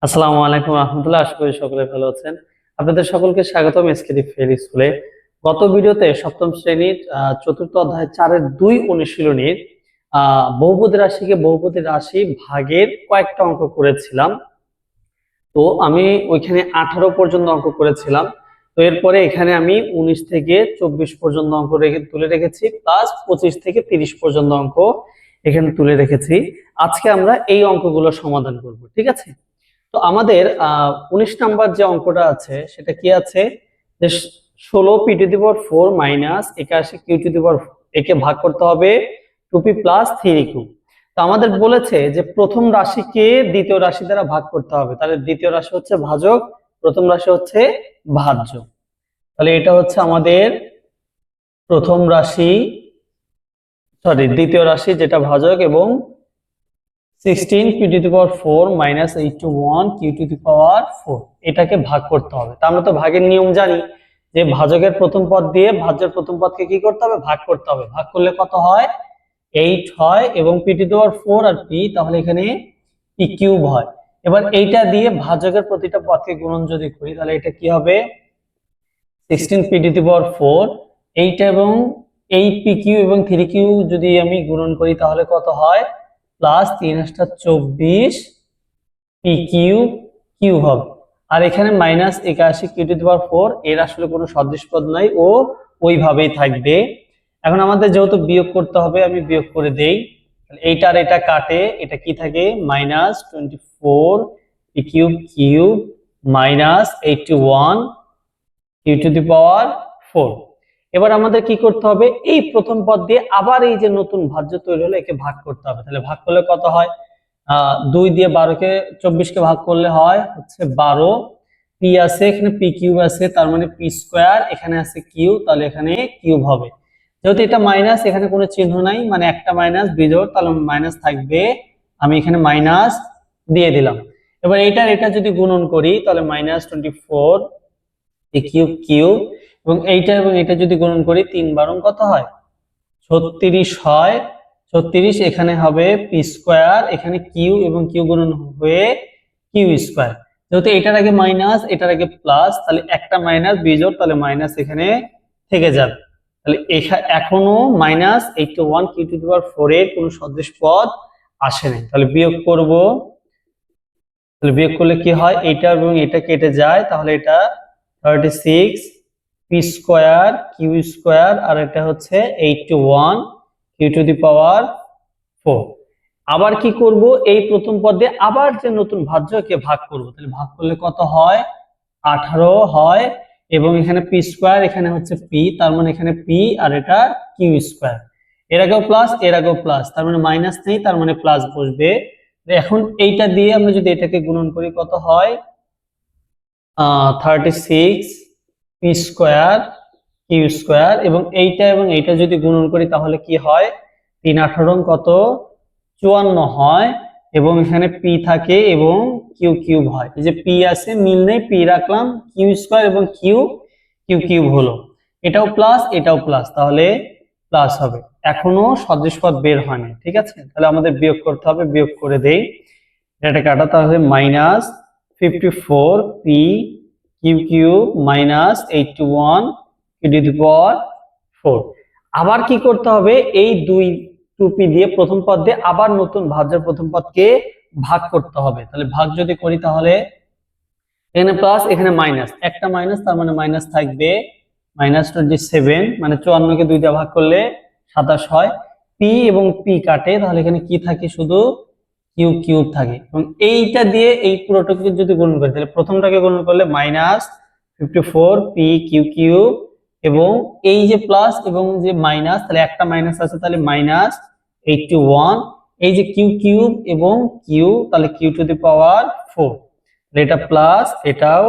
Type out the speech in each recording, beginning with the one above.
আসসালামু আলাইকুম রহমতুল্লাহ। আশা করি সকলে ভালো আছেন। আপনাদের সকলকে স্বাগতম এসকেডি ফেয়ার স্কুলে। গত ভিডিওতে সপ্তম শ্রেণীর চতুর্থ অধ্যায় 4-এর 2 অনুশীলনীর বহুপদী রাশিকে বহুপদী রাশি ভাগের কয়েকটা অঙ্ক করেছিলাম। তো আমি ওইখানে 18 পর্যন্ত অঙ্ক করেছিলাম। তো এরপরে এখানে আমি 19 থেকে 24 পর্যন্ত অঙ্ক তুলে রেখেছি, প্লাস 25 থেকে 30 পর্যন্ত অঙ্ক এখানে তুলে রেখেছি। আজকে আমরা এই অঙ্কগুলো সমাধান করব, ঠিক আছে? তো আমাদের 19 নাম্বার যে অঙ্কটা আছে সেটা কি আছে, যে 16 P to the power 4 minus 81 Q to the power একে ভাগ করতে হবে 2p প্লাস 3q। তো আমাদের বলেছে যে প্রথম রাশিকে দ্বিতীয় রাশি দ্বারা ভাগ করতে হবে, তাহলে দ্বিতীয় রাশি হচ্ছে ভাজক, প্রথম রাশি হচ্ছে ভাজ্য। তাহলে এটা হচ্ছে আমাদের প্রথম রাশি, দ্বিতীয় রাশি যেটা ভাজক, এবং 16 p to the power 4 minus 81 q to the power 4 এটাকে ভাগ করতে হবে। তা আমরা তো ভাগের নিয়ম জানি যে ভাজকের প্রথম পদ দিয়ে ভাজ্যের প্রথম পদকে কি করতে হবে, ভাগ করতে হবে। ভাগ করলে কত হয়, 8 হয়, এবং p to the power 4 R p, তাহলে এখানে p কিউব হয়। এবার এইটা দিয়ে ভাজকের প্রতিটা পদকে গুণন যদি করি তাহলে এটা কি হবে, 16 p to the power 4, 8 এবং 8 p কিউব এবং 3 কিউব যদি আমি গুণন করি তাহলে কত হয়, প্লাস 3 * 24 পি কিউব কিউব হবে। আর এখানে minus 81 Q to the power 4, এর আসলে কোনো সদৃশ পদ নাই, ও ওইভাবেই থাকবে। এখন আমাদের যেহেতু বিয়োগ করতে হবে, আমি বিয়োগ করে দেই। এইটা আর এটা কাটে, এটা কি থাকে, minus 24 P cube cube minus 81 Q to the power 4। এবার আমাদের কি করতে হবে, এই প্রথম পদ দিয়ে আবার এই যে নতুন ভাজ্য তৈরি হলো একে ভাগ করতে হবে। তাহলে ভাগ করলে কত হয়, 2 দিয়ে 24 কে ভাগ করলে হয় হচ্ছে 12। পি আছে এখানে, পি কিউব আছে, তার মানে পি স্কোয়ার, এখানে আছে কিউ, তাহলে এখানে কিউব হবে। যেহেতু এটা মাইনাস, এখানে কোনো চিহ্ন নাই, মানে একটা মাইনাস বিজোড়, তাহলে মাইনাস থাকবে, আমি এখানে মাইনাস দিয়ে দিলাম। এবার এটা যদি গুণন করি তাহলে মাইনাস 24 পি কিউব কিউব, এবং এটা যদি গুণন করি 3 বার কত হয়, 36 হয়। 36 এখানে হবে পি স্কোয়ার, এখানে কিউ এবং কিউ গুণন হয়ে কিউ স্কোয়ার। যেহেতু এটার আগে মাইনাস এটার আগে প্লাস, তাহলে একটা মাইনাস বিজোড়, তাহলে মাইনাস এখানে থেকে যাবে। তাহলে এখনো minus 81 Q to the power 4 এর কোনো সদৃশ পদ আসে নাই। তাহলে বিয়োগ করব, তাহলে বিয়োগ করলে কি হয়, এটা এবং এটা কেটে যায়, তাহলে এটা 36 পি স্কোয়ার কিউ স্কোয়ার, আর এটা হচ্ছে 81 কিউ টু দি পাওয়ার 4। আবার কি করব, এই প্রথম পদে আবার যে নতুন ভাজ্যকে ভাগ করব, তাহলে ভাগ করলে কত হয়, 18 হয়, এবং এখানে পি স্কোয়ার, এখানে হচ্ছে পি, তার মানে এখানে পি আর এটা কিউ স্কোয়ার। এর আগেও প্লাস এর আগেও প্লাস, তার মানে মাইনাস নেই, তার মানে প্লাস বসবে। এখন এইটা দিয়ে আমরা যদি এটাকে গুণন করি কত হয়, 36 পি স্কোয়ার কিউ স্কোয়ার, এবং এইটা যদি গুণন করি তাহলে কি হয়, 3 × 18 কত, 54 হয়, এবং এখানে পি থাকে এবং কিউ কিউব হয়। এই যে পি আছে, মিল নেই, পি রাখলাম, কিউ স্কোয়ার এবং কিউ কিউব হলো। এটাও প্লাস এটাও প্লাস, তাহলে প্লাস হবে। এখনো সদৃশ পদ বের হয় না, ঠিক আছে? তাহলে আমাদের বিয়োগ করতে হবে, বিয়োগ করে দেই, এটা কাটা, তাহলে minus 54 P Q cube minus 81 Q to the power 4। আবার কি করতে হবে, এই 2p দিয়ে প্রথম পদ দিয়ে আবার নতুন ভাজ্যের প্রথম পদকে ভাগ করতে হবে। তাহলে ভাগ যদি করি তাহলে এখানে প্লাস এখানে মাইনাস, একটা মাইনাস, তার মানে মাইনাস থাকবে, মাইনাস 27, মানে 54 কে 2 দিয়ে ভাগ করলে 27 হয়। পি এবং পি কাটে, তাহলে এখানে কি থাকে, শুধু কিউ কিউব থাকে। এবং এইটা দিয়ে এই পুরোটাকে যদি গুণ করি তাহলে প্রথমটাকে গুণ করলে মাইনাস 54 পি কিউ কিউব, এবং এই যে প্লাস এবং যে মাইনাস, তাহলে একটা মাইনাস আছে, তাহলে মাইনাস 81, এই যে কিউ কিউব এবং কিউ, তাহলে কিউ টু দি পাওয়ার 4, এটা প্লাস এটাও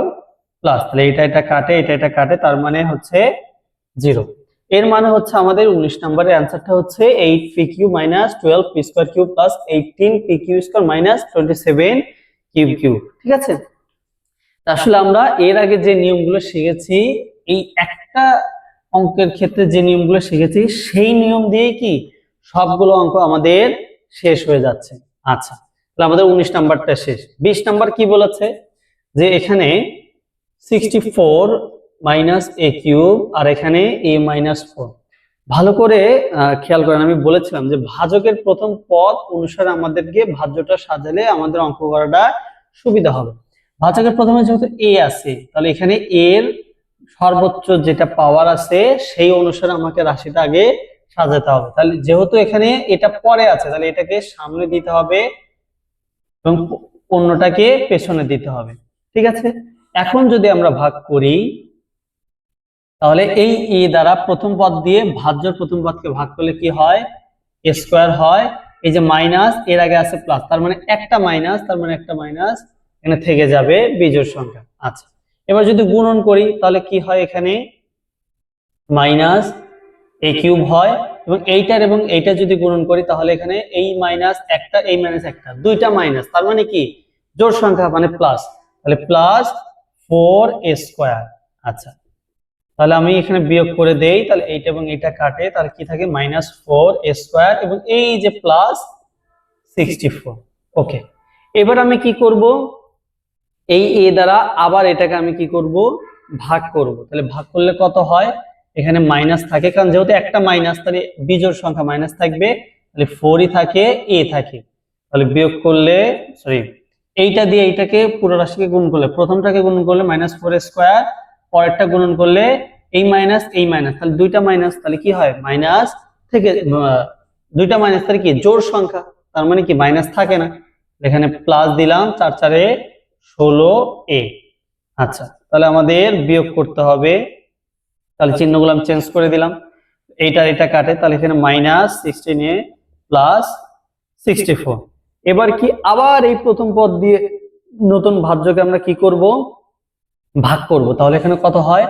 প্লাস, তাহলে এটা কাটে এটা কাটে, তার মানে হচ্ছে 0। এর মানে হচ্ছে আমাদের 19 নম্বরের অ্যানসারটা হচ্ছে 8 P Q minus 12 P square Q plus 18 P Q square minus 27 Q Q, ঠিক আছে? আসলে আমরা এর আগে যে নিয়মগুলো শিখেছি, এই একটা অঙ্কের ক্ষেত্রে যে নিয়মগুলো শিখেছি সেই নিয়ম দিয়ে কি সবগুলো অঙ্ক আমাদের শেষ হয়ে যাচ্ছে। আচ্ছা, তাহলে আমাদের 19 নাম্বারটা শেষ। 20 নাম্বার কি বলেছে যে এখানে 64 মাইনাস এ কিউব আর এখানে a মাইনাস 4। ভালো করে খেয়াল করেন, আমি বলেছিলাম যে ভাজকের প্রথম পদ অনুসারে আমাদেরকে ভাজ্যটা সাজালে আমাদের অঙ্ক করাটা সুবিধা হবে। ভাজকের প্রথমে যেহেতু a আছে, তাহলে এখানে এর সর্বোচ্চ যেটা পাওয়ার আছে সেই অনুসারে আমাকে রাশিটা আগে সাজাতে হবে। তাহলে যেহেতু এখানে এটা পরে আছে, তাহলে এটাকে সামনে দিতে হবে এবং অন্যটাকে পেছনে দিতে হবে। ঠিক আছে, এখন যদি আমরা ভাগ করি তাহলে এই এ দ্বারা প্রথম পদ দিয়ে ভাজ্যর প্রথম পদকে ভাগ করলে কি হয়, এ স্কয়ার হয়। এই যে মাইনাস, এর আগে আছে প্লাস, তার মানে একটা মাইনাস, তার মানে একটা মাইনাস এখানে থেকে যাবে বিজোড় সংখ্যা। আচ্ছা, এবার যদি গুণন করি তাহলে কি হয়, এখানে মাইনাস এ কিউব হয় এবং এইটা যদি গুণন করি তাহলে এখানে এই মাইনাস একটা, এই মাইনাস একটা, দুইটা মাইনাস, তার মানে কি জোড় সংখ্যা মানে প্লাস, তাহলে প্লাস 4a স্কয়ার। আচ্ছা, তাহলে আমি এখানে বিয়োগ করে দেই, তাহলে এইটা এবং এইটা কাটে, তাহলে কি থাকে মাইনাস 4a স্কয়ার এবং এই যে প্লাস 64। ওকে, এবার আমি কি করব, এই এ দ্বারা আবার এটাকে আমি কি করব, ভাগ করব। তাহলে ভাগ করলে কত হয়, এখানে মাইনাস থাকে, কারণ যেহেতু একটা মাইনাস তাহলে বিজোড় সংখ্যা মাইনাস থাকবে, তাহলে 4ই থাকে, এ থাকে। তাহলে বিয়োগ করলে সরি এইটা দিয়ে এইটাকে পুরো রাশিকে গুণ করলে, প্রথমটাকে গুণ করলে মাইনাস 4 স্কয়ার, পরেরটা গুণন করলে এই মাইনাস এই মাইনাস, তাহলে দুইটা মাইনাস, তাহলে কি হয় মাইনাস থেকে দুইটা মাইনাস, তাহলে কি জোড় সংখ্যা, তার মানে কি মাইনাস থাকে না, এখানে প্লাস দিলাম 4 4 16a। আচ্ছা, তাহলে আমাদের বিয়োগ করতে হবে, তাহলে চিহ্নগুলো আমি চেঞ্জ করে দিলাম, এইটা এটা কাটে, তাহলে এখানে মাইনাস 16a প্লাস 64। এবার কি আবার এই প্রথম পদ দিয়ে নতুন ভাজ্যকে আমরা কি করব, ভাগ করব। তাহলে এখানে কত হয়,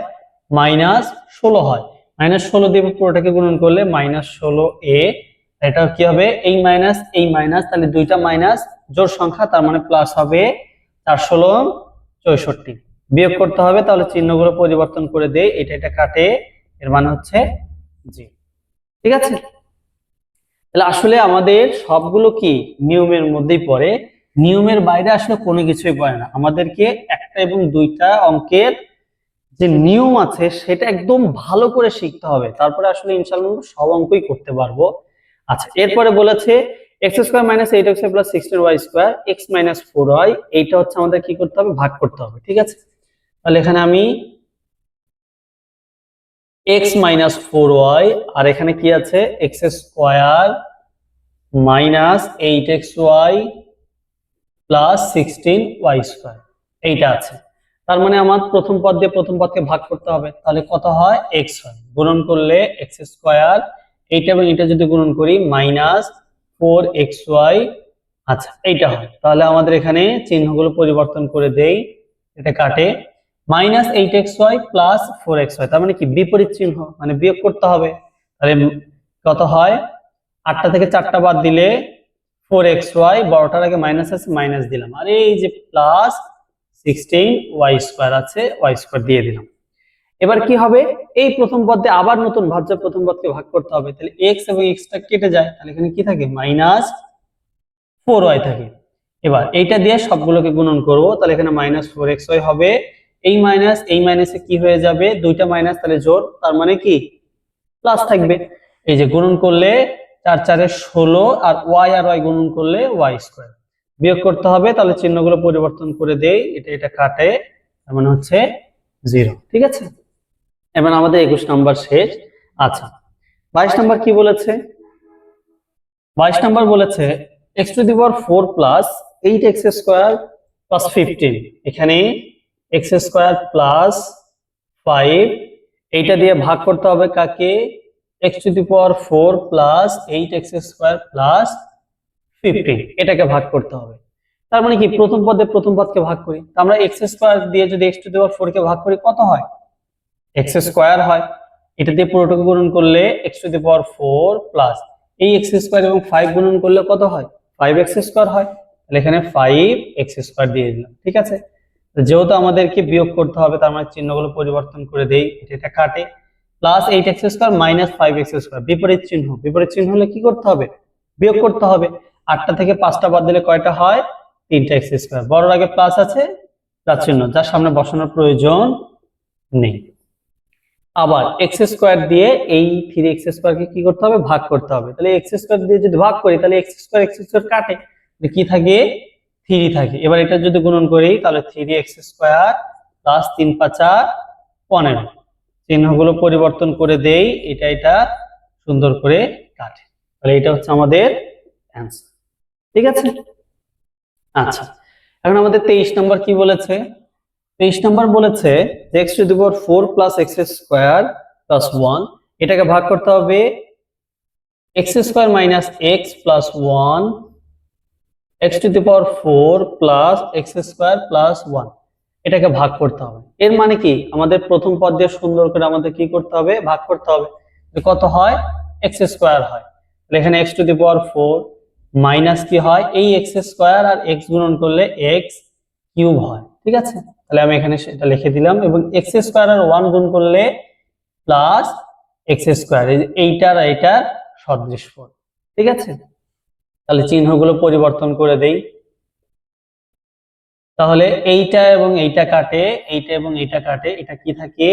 মাইনাস 16 হয়, মাইনাস 16 দিয়ে পুরোটাকে গুণন করলে মাইনাস 16a, এটা কি হবে এই মাইনাস, তাহলে দুইটা মাইনাস জোড় সংখ্যা, তার মানে প্লাস হবে 4 16 64। বিয়োগ করতে হবে, তাহলে চিহ্নগুলো পরিবর্তন করে দেই, এটা কাটে, এর মানে হচ্ছে জি। ঠিক আছে, তাহলে আসলে আমাদের সবগুলো কি নিয়মের মধ্যেই পড়ে, নিয়মের বাইরে আসলে কোনো কিছুই পড়ে না। আমাদেরকে একটা এবং দুইটা অঙ্কের যে নিয়ম আছে সেটা একদম ভালো করে শিখতে হবে, তারপরে আসলে ইনশাআল্লাহ সব অঙ্কই করতে পারবো। আচ্ছা, এরপরে বলেছে x square minus 8x plus 16y square x minus 4y, এইটা হচ্ছে আমাদের কি করতে হবে, ভাগ করতে হবে। ঠিক আছে, তাহলে এখানে আমি x মাইনাস 4y আর এখানে কি আছে x square minus 8xy plus 16y square, এইটা আছে। তার মানে আমার প্রথম পদ দিয়ে প্রথম পদকে ভাগ করতে হবে, তাহলে কত হয় x হয়, গুণন করলে x স্কয়ার, এইটা এবং এটা যদি গুণন করি মাইনাস 4xy। আচ্ছা, এইটা হয়, তাহলে আমাদের এখানে চিহ্নগুলো পরিবর্তন করে দেই, এটা কাটে, মাইনাস 8xy প্লাস 4xy, তার মানে কি বিপরীত চিহ্ন, মানে বিয়োগ করতে হবে। তাহলে কত হয়, 8টা থেকে 4টা বাদ দিলে 4xy, বড়টার আগে মাইনাস আছে মাইনাস দিলাম, আর এই যে প্লাস 16y স্কয়ার আছে, y স্কয়ার দিয়ে দিলাম। এবার কি হবে, এই প্রথম পদে আবার নতুন ভাজ্য প্রথম পদকে ভাগ করতে হবে, তাহলে x এবং x টা কেটে যায়, তাহলে এখানে কি থাকে মাইনাস 4y থাকে। এবার এইটা দিয়ে সবগুলোকে গুণন করব, তাহলে এখানে মাইনাস 4xy হবে, এই মাইনাসে কি হয়ে যাবে, দুইটা মাইনাস তাহলে জোড়, তার মানে কি প্লাস থাকবে। এই যে গুণন করলে 4 4 16 আর y গুণন করলে y স্কয়ার। বিয়োগ করতে হবে, তাহলে চিহ্নগুলো পরিবর্তন করে দেই, এটা কাটে, তার মানে হচ্ছে 0। ঠিক আছে, এবার আমাদের 21 নাম্বার শেষ। আচ্ছা, 22 নাম্বার কি বলেছে, 22 নাম্বার বলেছে x to the power 4 plus 8x square plus 15, এখানে x স্কয়ার প্লাস 5, এইটা দিয়ে ভাগ করতে হবে কাকে, x to the power 4 plus 8x square plus 15, এটাকে ভাগ করতে হবে। তার মানে কি প্রথম পদে প্রথম পদকে ভাগ করি, আমরা x স্কয়ার দিয়ে যদি x টু দি পাওয়ার 4 কে ভাগ করি কত হয়, x স্কয়ার হয়, এটা দিয়ে পুরোটাকে গুণন করলে x to the power 4 plus এই x স্কয়ার এবং 5 গুণন করলে কত হয়, 5x স্কয়ার হয়, তাহলে এখানে 5x স্কয়ার দিয়ে দিলাম। ঠিক আছে, যেহেতু আমাদেরকে বিয়োগ করতে হবে, তার মানে চিহ্নগুলো পরিবর্তন করে দেই, এটা কাটে, plus 8x square minus 5x square, বিপরীত চিহ্ন হলে কি করতে হবে, বিয়োগ করতে হবে। 8টা থেকে 5টা বাদ দিলে কয়টা হয়? 3টা এক্স স্কোয়ার। বড়র আগে প্লাস আছে, প্লাস চিহ্ন, যার সামনে বসানোর প্রয়োজন নেই। আবার এক্স স্কোয়ার দিয়ে এই 3x স্কোয়ারকে কি করতে হবে? ভাগ করতে হবে। তাহলে এক্স স্কোয়ার দিয়ে যদি ভাগ করি তাহলে এক্স স্কোয়ার কাটে, কি থাকে? 3 থাকে। এবার এটা যদি গুণন করি তাহলে 3x স্কোয়ার প্লাস 3 5 15। চিহ্নগুলো পরিবর্তন করে দেই, এটা সুন্দর করে কাটে। তাহলে এটা হচ্ছে আমাদের অ্যান্সার। ঠিক আছে? আচ্ছা, এখন আমাদের 23 নম্বর কি বলেছে? 23 নম্বর বলেছে যে x⁴ plus x square plus 1, এটাকে ভাগ করতে হবে x square minus x plus 1, x⁴ plus x square plus 1, এটাকে ভাগ করতে হবে। এর মানে কি? আমাদের প্রথম পদ দিয়ে সুন্দর করে আমাদের কি করতে হবে? ভাগ করতে হবে। কত হয়? এক্স স্কোয়ার হয়। তাহলে এখানে x⁴ মাইনাস কি হয়? এই এক্স স্কোয়ার আর এক্স গুণন করলে এক্স কিউব হয়। ঠিক আছে? তাহলে আমি এখানে সেটা লিখে দিলাম, এবং এক্স স্কোয়ার আর 1 গুণ করলে প্লাস এক্স স্কোয়ার, এইটার এইটার সদৃশ পদ। ঠিক আছে? তাহলে চিহ্নগুলো পরিবর্তন করে দেই। তাহলে এইটা এবং এইটা কাটে, এইটা এবং এইটা কাটে, এটা কি থাকে?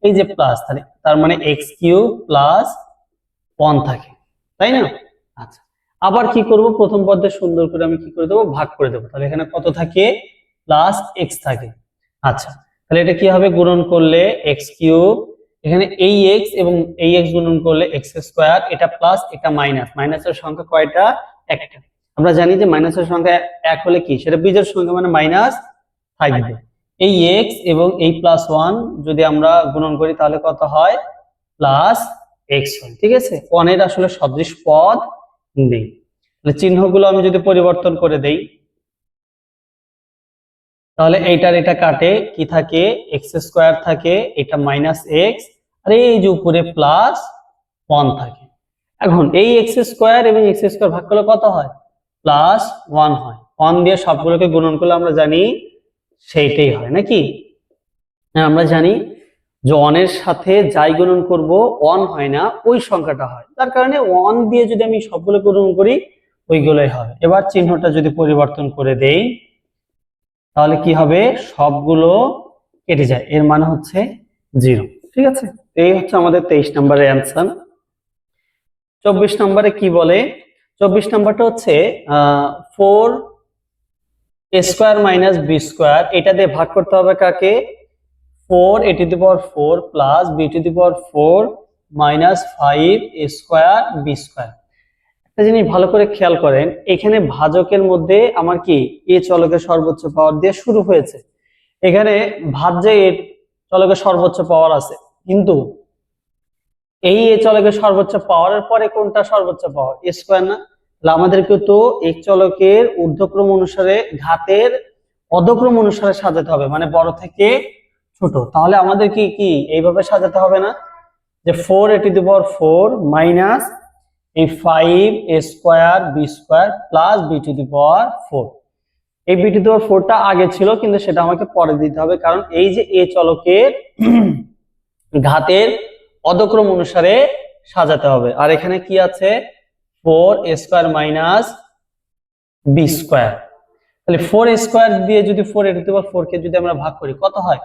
এই যে প্লাস, তার মানে এক্স কিউব প্লাস 1 থাকে, তাই না? আচ্ছা, আবার কি করব? প্রথম পদে সুন্দর করে আমি কি করে দেবো? ভাগ করে দেবো। তাহলে এখানে কত থাকে? প্লাস এক্স থাকে। আচ্ছা, তাহলে এটা কি হবে? গুণন করলে এক্স কিউব, এখানে এই এক্স এবং এই এক্স গুণন করলে এক্স স্কোয়ার, এটা প্লাস এটা মাইনাস, মাইনাসের সংখ্যা কয়টা? একটা। আমরা জানি যে মাইনাসের সংখ্যা 1 হলে কি? সেটা বীজের সংখ্যা, মানে মাইনাস থাকবে। এই এক্স এবং এই প্লাস 1 যদি আমরা গুণন করি তাহলে কত হয়? প্লাস এক্স হয়। ঠিক আছে? 1 এর আসলে সদৃশ পদ নেই। তাহলে চিহ্নগুলো আমি যদি পরিবর্তন করে দেই তাহলে এইটার এটা কাটে, কি থাকে? এক্স স্কোয়ার থাকে, এটা মাইনাস এক্স, আর এই যে উপরে প্লাস 1 থাকে। এখন এই এক্স স্কোয়ার এবং এক্স স্কোয়ার ভাগ করলে কত হয়? প্লাস 1 হয়। 1 দিয়ে সবগুলোকে গুণন করলে আমরা জানি সেইটাই হয়, নাকি? হ্যাঁ, আমরা জানি যে 1 এর সাথে যাই গুণন করব 1 হয় না, ওই সংখ্যাটা হয়। তার কারণে 1 দিয়ে যদি আমি সবগুলো গুণন করি ওইগুলোই হবে। এবার চিহ্নটা যদি পরিবর্তন করে দেই তাহলে কি হবে? সবগুলো কেটে যায়, এর মানে হচ্ছে 0। ঠিক আছে? এই হচ্ছে আমাদের 23 নম্বরের অ্যান্সার। 24 নম্বরে কি বলে? 24 নম্বরটা হচ্ছে 4 স্কোয়ার মাইনাস বি স্কোয়ার, এটা দিয়ে ভাগ করতে হবে কাকে? 4a⁴ plus b⁴ minus 5a square B square. একটা জিনিস ভালো করে খেয়াল করেন, এখানে ভাজকের মধ্যে আমার কি এ চলকের সর্বোচ্চ পাওয়ার দিয়ে শুরু হয়েছে। এখানে ভাজ্যে এ চলকের সর্বোচ্চ পাওয়ার আছে, কিন্তু এই এ চলকের সর্বোচ্চ পাওয়ারের পরে কোনটা সর্বোচ্চ পাওয়ার? এ স্কোয়ার না? তাহলে আমাদেরকে তো এক চলকের ঊর্ধ্বক্রম অনুসারে ঘাতের অধক্রম অনুসারে সাজাতে হবে, মানে বড় থেকে ছোট। তাহলে আমাদের কি কি এইভাবে সাজাতে হবে না? যে 4a⁴ মাইনাস এই 5a square B square plus b⁴। এই b⁴টা আগে ছিল, কিন্তু সেটা আমাকে পরে দিতে হবে, কারণ এই যে এ চলকের ঘাতের অধক্রম অনুসারে সাজাতে হবে। আর এখানে কি আছে? 4a square minus B square. তাহলে 4a স্কোয়ার দিয়ে যদি 4a⁴ কে যদি আমরা ভাগ করি কত হয়?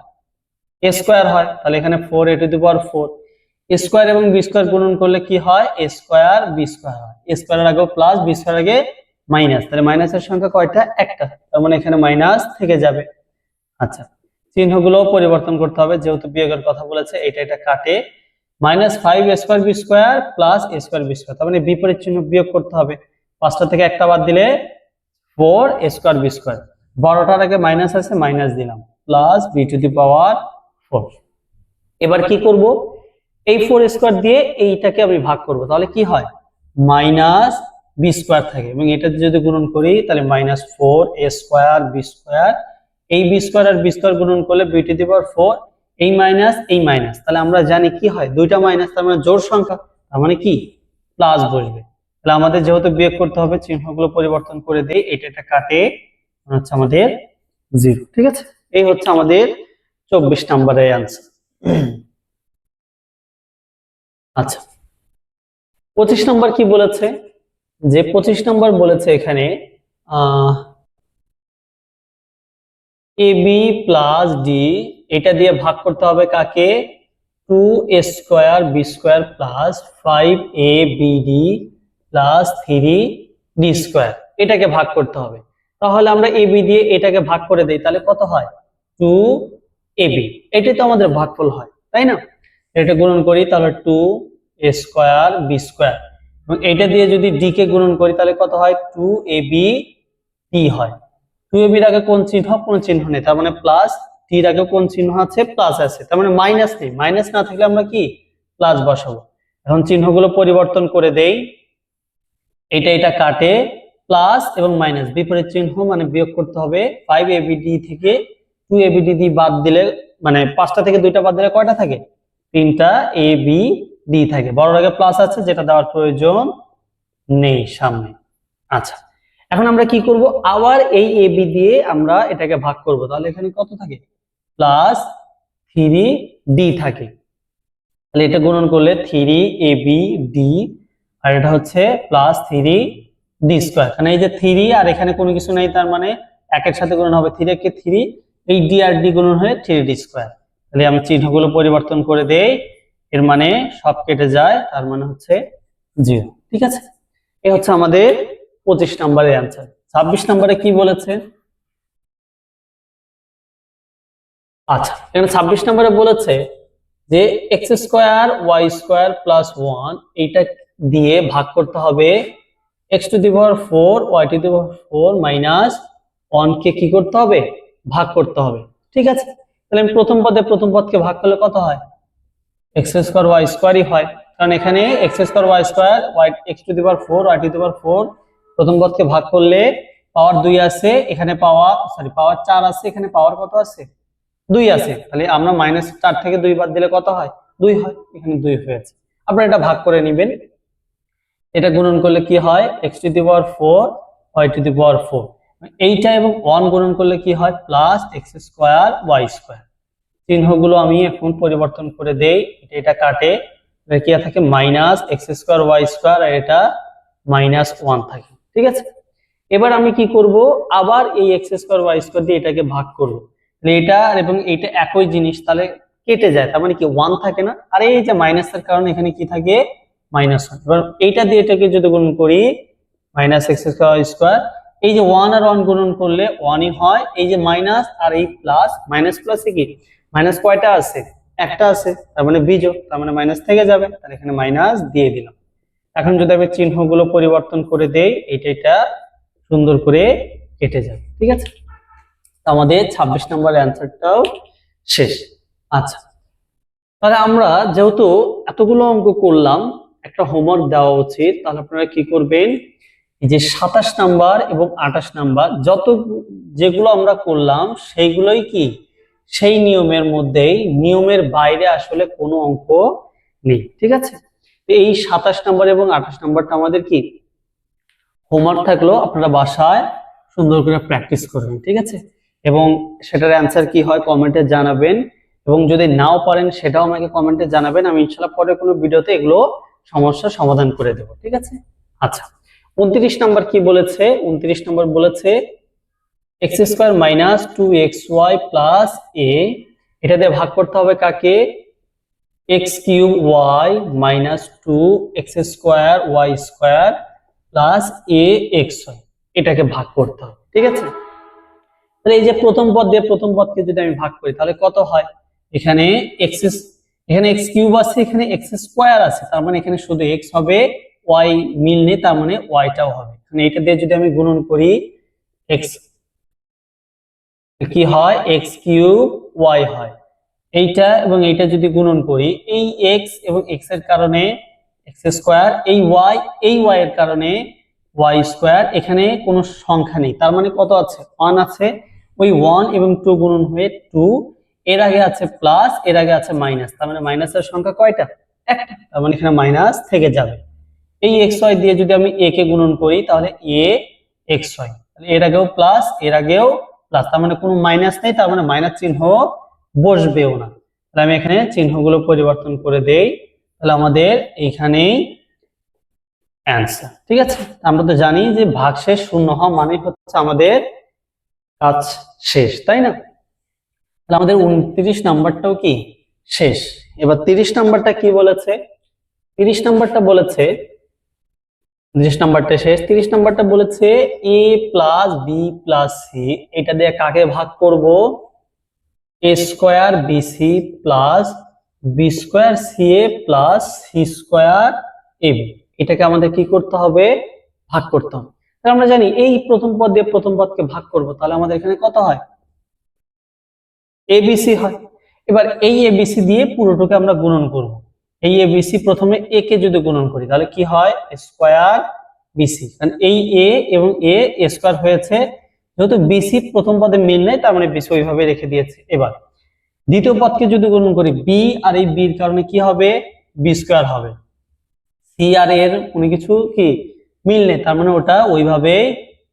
a স্কোয়ার হয়। তাহলে এখানে 4a⁴ স্কোয়ার এবং বি স্কোয়ার গুণন করলে কি হয়? a স্কোয়ার বি স্কোয়ার হয়। a স্কোয়ারের আগে প্লাস, বি স্কোয়ার আগে মাইনাস, তাহলে মাইনাসের সংখ্যা কয়টা? একটা, তার মানে এখানে মাইনাস থেকে যাবে। আচ্ছা, চিহ্নগুলো পরিবর্তন করতে হবে, যেহেতু বিয়োগের কথা বলেছে। এটা কাটে, minus 5a square B square plus a square B square, তার মানে বিপরীত চিহ্ন বিয়োগ করতে হবে। 5টা থেকে একটা বাদ দিলে 4a স্কোয়ার বি স্কোয়ার, বড়টার আগে মাইনাস আছে, মাইনাস দিলাম, প্লাস b⁴। এবার কি করব? এই 4 স্কোয়ার দিয়ে এইটাকে আমি ভাগ করব, তাহলে কি হয়? মাইনাস বি স্কোয়ার থাকে, এবং এটা যদি গুণন করি তাহলে minus 4a square B square, এই বি স্কোয়ার আর বি স্কোয়ার গুণন করলে b⁴, এই মাইনাস, তাহলে আমরা জানি কি হয়? দুইটা মাইনাস, তার মানে জোড় সংখ্যা, তার মানে কি প্লাস বসবে। তাহলে আমাদের যেহেতু বিয়োগ করতে হবে, চিহ্নগুলো পরিবর্তন করে দেই, এটা কাটে, হচ্ছে আমাদের 0। ঠিক আছে? এই হচ্ছে আমাদের 24 নম্বরের অ্যান্সার। আচ্ছা, 25 নম্বর কি বলেছে? যে 25 নম্বর বলেছে এখানে এ বি প্লাস ডি, এটা দিয়ে ভাগ করতে হবে কাকে, 2a square B square plus 5abd plus 3d square, এটাকে ভাগ করতে হবে। তাহলে আমরা ab দিয়ে এটাকে ভাগ করে দেই, তাহলে কত হয়, 2ab। এটাই তো আমাদের ভাগফল হয়, তাই না? এটা গুণন করি তাহলে 2a স্কোয়ার বি স্কোয়ার, এবং এটা দিয়ে যদি d কে গুণন করি তাহলে কত হয়, 2ab d হয়। 2ab এর আগে কোন চিহ্ন, কোন চিহ্ন নেই, তার মানে প্লাস, d এর আগে কোন চিহ্ন আছে, প্লাস আছে, তার মানে মাইনাস নেই, মাইনাস না থাকলে আমরা কি প্লাস বসাবো। এখন চিহ্নগুলো পরিবর্তন করে দেই, এটা কাটে, প্লাস এবং মাইনাস বিপরীত চিহ্ন মানে বিয়োগ করতে হবে। 5abd থেকে 2abd বাদ দিলে, মানে 5টা থেকে 2টা বাদ দিলে কয়টা থাকে, 3টা abd থাকে। বড়র আগে প্লাস আছে, যেটা দেওয়ার প্রয়োজন নেই সামনে। আচ্ছা, এখন আমরা কি করব, আবার এই ab দিয়ে আমরা এটাকে ভাগ করব, তাহলে এখানে কত থাকে, প্লাস 3d থাকে। তাহলে এটা গুণন করলে 3abd, আর এটা হচ্ছে প্লাস 3d স্কয়ার। কারণ এই যে 3 আর এখানে কোনো কিছু নাই, তার মানে একের সাথে গুণন হবে, 3 কে 3, এই d আর d গুণন হয়ে 3d স্কয়ার। তাহলে আমি চিহ্নগুলো পরিবর্তন করে দেই, এর মানে সব কেটে যায়, তার মানে হচ্ছে 0। ঠিক আছে, এই হচ্ছে আমাদের 25 নম্বরের অ্যান্সার। 26 নম্বরে কি বলেছে, আচ্ছা এখানে 26 নম্বরে বলেছে যে X square Y square plus 1 এইটা দিয়ে ভাগ করতে হবে X to the power 4 Y to the power 4 minus 1 কে কি করতে হবে, ভাগ করতে হবে। ঠিক আছে, তাহলে আমি প্রথম পদকে ভাগ করলে কত হয়, এক্স স্কোয়ার ওয়াই স্কোয়ারই হয়, কারণ এখানে X square Y square Y X to the power 4 Y to the power 4 প্রথম পদকে ভাগ করলে পাওয়ার 2 আছে, এখানে পাওয়ার 4 আছে, এখানে পাওয়ার কত আছে, 2 আছে। তাহলে আমরা -4 থেকে 2 বাদ দিলে কত হয়, 2 হয়, এখানে 2 হয়েছে। আপনারা এটা ভাগ করে নেবেন, এটা গুণন করলে কি হয়, x to the power 4 y to the power 4, এইটা এবং 1 গুণন করলে কি হয়, plus x square y square. চিহ্নগুলো আমি এখন পরিবর্তন করে দেই, এটা কাটে, এটা কি থাকে, minus x square y square, আর এটা -1 থাকে। ঠিক আছে, এবার আমি কি করব, আবার এই x স্কয়ার y স্কয়ার দিয়ে এটাকে ভাগ করব। এটা এবং এটা একই জিনিস, তাহলে কেটে যায়, তার মানে কি 1 থাকে না, আর এই যে মাইনাসের কারণে এখানে কি থাকে, -1। এবার এইটা দিয়ে এটাকে যদি গুণন করি, মাইনাস এক্স স্কয়ার, এই যে 1 আর 1 গুণন করলে 1ই হয়, এই যে মাইনাস আর এই প্লাস, মাইনাস প্লাসে কি মাইনাস কয়টা আছে, একটা আছে, তার মানে বিজোড়, তার মানে মাইনাস থেকে যাবে, তাহলে এখানে মাইনাস দিয়ে দিলাম। এখন যদি আমি চিহ্নগুলো পরিবর্তন করে দেই, এটা সুন্দর করে কেটে যাবে। ঠিক আছে, আমাদের 26 নম্বর অ্যান্সারটাও শেষ। আচ্ছা, তাহলে আমরা যেহেতু এতগুলো অঙ্ক করলাম, একটা হোমওয়ার্ক দেওয়া উচিত, তাহলে আপনারা কি করবেন, এই যে 27 নাম্বার এবং 28 নাম্বার যেগুলো আমরা করলাম সেইগুলোই কি সেই নিয়মের মধ্যেই, নিয়মের বাইরে আসলে কোনো অঙ্ক নেই। ঠিক আছে, এই 27 নাম্বার এবং 28 নাম্বারটা আমাদের কি হোমওয়ার্ক থাকলো, আপনারা বাসায় সুন্দর করে প্র্যাকটিস করবেন। ঠিক আছে, এবং সেটার অ্যান্সার কি হয় কমেন্টে জানাবেন, এবং যদি নাও পারেন সেটাও আমাকে কমেন্টে জানাবেন, আমি ইনশাআল্লাহ পরে কোনো ভিডিওতে এগুলো সমস্যার সমাধান করে দেব। ঠিক আছে, আচ্ছা 29 নাম্বার কি বলেছে, 29 নাম্বার বলেছে x square minus 2xy plus a, এটা দিয়ে ভাগ করতে হবে কাকে, x cube y minus 2x square y square plus axy, এটাকে ভাগ করতে হবে। ঠিক আছে, তাহলে এই যে প্রথম পদ দিয়ে প্রথম পদকে যদি আমি ভাগ করি তাহলে কত হয়, এখানে এখানে x কিউব আছে, এখানে x স্কয়ার আছে, তার মানে এখানে শুধু x হবে, y মিল নেই, তার মানে y টাও হবে। মানে এটা দিয়ে যদি আমি গুণন করি, x কি হয়, x কিউব y হয়, এইটা এবং এইটা যদি গুণন করি, এই x এবং x এর কারণে x স্কয়ার, এই y এর কারণে y স্কয়ার, এখানে কোনো সংখ্যা নেই, তার মানে কত আছে, 1 আছে, ওই 1 এবং 2 গুণন হয়ে 2, এর আগে আছে প্লাস, এর আগে আছে মাইনাস, তার মানে মাইনাসের সংখ্যা কয়টা, একটা, তার মানে এখানে মাইনাস থেকে যাবে। এই xy দিয়ে যদি আমি a কে গুণন করি তাহলে a xy, তাহলে এর আগেও প্লাস, এর আগেও প্লাস, তার মানে কোনো মাইনাস নেই, তার মানে মাইনাস চিহ্ন বসবেও না। তাহলে আমি এখানে চিহ্নগুলো পরিবর্তন করে দেই, তাহলে আমাদের এইখানেই অ্যান্সার। ঠিক আছে, আমরা তো জানি যে ভাগশেষ শূন্য হওয়া মানে হচ্ছে আমাদের কাজ শেষ, তাই না? তাহলে আমাদের 29 নাম্বারটাও কি শেষ। এবার 30 নাম্বারটা কি বলেছে? 30 নাম্বারটা বলেছে, 30 নাম্বারটা শেষ। 30 নাম্বারটা বলেছে a plus B plus C, এটা দিয়ে কাকে ভাগ করব? A square BC plus B square C A plus C square A B, এটাকে আমাদের কি করতে হবে? ভাগ করতে হবে। তাহলে আমরা জানি এই প্রথম পদ দিয়ে প্রথম পদকে ভাগ করব, তাহলে আমাদের এখানে কত হয়? এবিসি হয়। এবার এই এবিসি দিয়ে পুরোটাকে আমরা গুণন করব। এই এবিসি প্রথমে এ কে যদি গুণন করি তাহলে কি হয়? স্কোয়ার বিসি, কারণ এই এ এবং এ স্কোয়ার হয়েছে, যেহেতু বিসি প্রথম পদে মিল নেই তার মানে বিসি ওইভাবে রেখে দিয়েছে। এবার দ্বিতীয় পদকে যদি গুণন করি, বি আর এই বির কারণে কি হবে? বি স্কোয়ার হবে। সি আর এর কোনো কিছু কি মিল নেই, তার মানে ওটা ওইভাবেই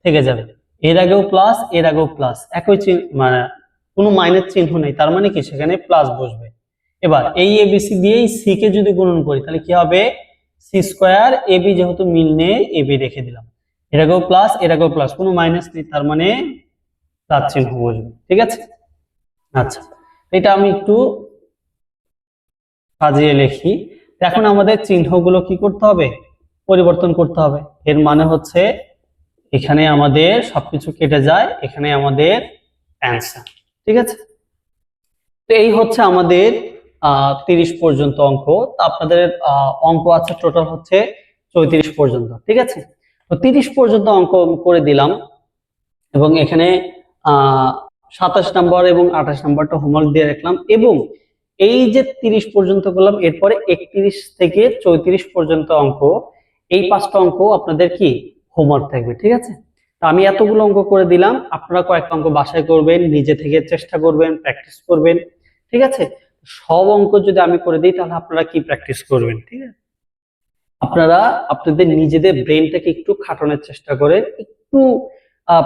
থেকে যাবে। এর আগেও প্লাস এর আগেও প্লাস, একই চিহ্ন, মানে কোনো মাইনাস চিহ্ন নেই, তার মানে কি সেখানে প্লাস বসবে। এবার এই এবিসি দিয়েই সি কে যদি গুণন করি তাহলে কি হবে? সি স্কোয়ার এবি, যেহেতু মিল নেই এবি রেখে দিলাম। এর আগেও প্লাস এর আগেও প্লাস, কোনো মাইনাস নেই, তার মানে প্লাস চিহ্ন বসবে। ঠিক আছে, আচ্ছা এটা আমি একটু সাজিয়ে লিখি। এখন আমাদের চিহ্নগুলো কি করতে হবে? পরিবর্তন করতে হবে। এর মানে হচ্ছে এখানে আমাদের সবকিছু কেটে যায়, এখানে আমাদের অ্যান্সার। ঠিক আছে, তো এই হচ্ছে আমাদের 30 পর্যন্ত অঙ্ক। তো আপনাদের অঙ্ক আছে টোটাল হচ্ছে 34 পর্যন্ত। ঠিক আছে, তো 30 পর্যন্ত অঙ্ক করে দিলাম এবং এখানে 27 নম্বর এবং 28 নম্বরটা হোমওয়ার্ক দিয়ে রাখলাম। এবং এই যে 30 পর্যন্ত করলাম, এরপরে 31 থেকে 34 পর্যন্ত অঙ্ক, এই 5টা অঙ্ক আপনাদের কি হোমওয়ার্ক থাকবে। ঠিক আছে, তো আমি এতগুলো অঙ্ক করে দিলাম, আপনারা কয়েকটা অঙ্ক বাসায় করবেন, নিজে থেকে চেষ্টা করবেন, প্র্যাকটিস করবেন। ঠিক আছে, সব অঙ্ক যদি আমি করে দিই তাহলে আপনারা কি প্র্যাকটিস করবেন? ঠিক আছে, আপনারা আপনাদের নিজেদের ব্রেনটাকে একটু খাটানোর চেষ্টা করেন, একটু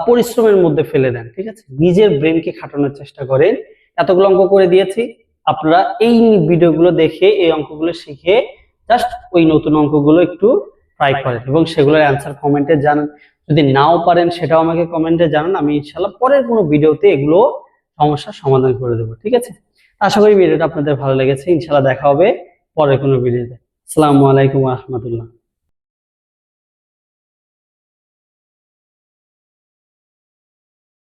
পরিশ্রমের মধ্যে ফেলে দেন। ঠিক আছে, নিজের ব্রেনকে খাটানোর চেষ্টা করেন। এতগুলো অঙ্ক করে দিয়েছি, আপনারা এই ভিডিওগুলো দেখে এই অঙ্কগুলো শিখে জাস্ট ওই নতুন অঙ্কগুলো একটু ট্রাই করেন এবং সেগুলোর অ্যান্সার কমেন্টে জানান। যদি নাও পারেন সেটাও আমাকে কমেন্টে জানান, আমি ইনশাল্লাহ পরের কোনো ভিডিওতে এগুলো সমস্যার সমাধান করে দেবো। ঠিক আছে, আশা করি ভিডিওটা আপনাদের ভালো লেগেছে। ইনশাল্লাহ দেখা হবে পরের কোনো ভিডিওতে। আসসালামু আলাইকুম ওয়া রাহমাতুল্লাহ।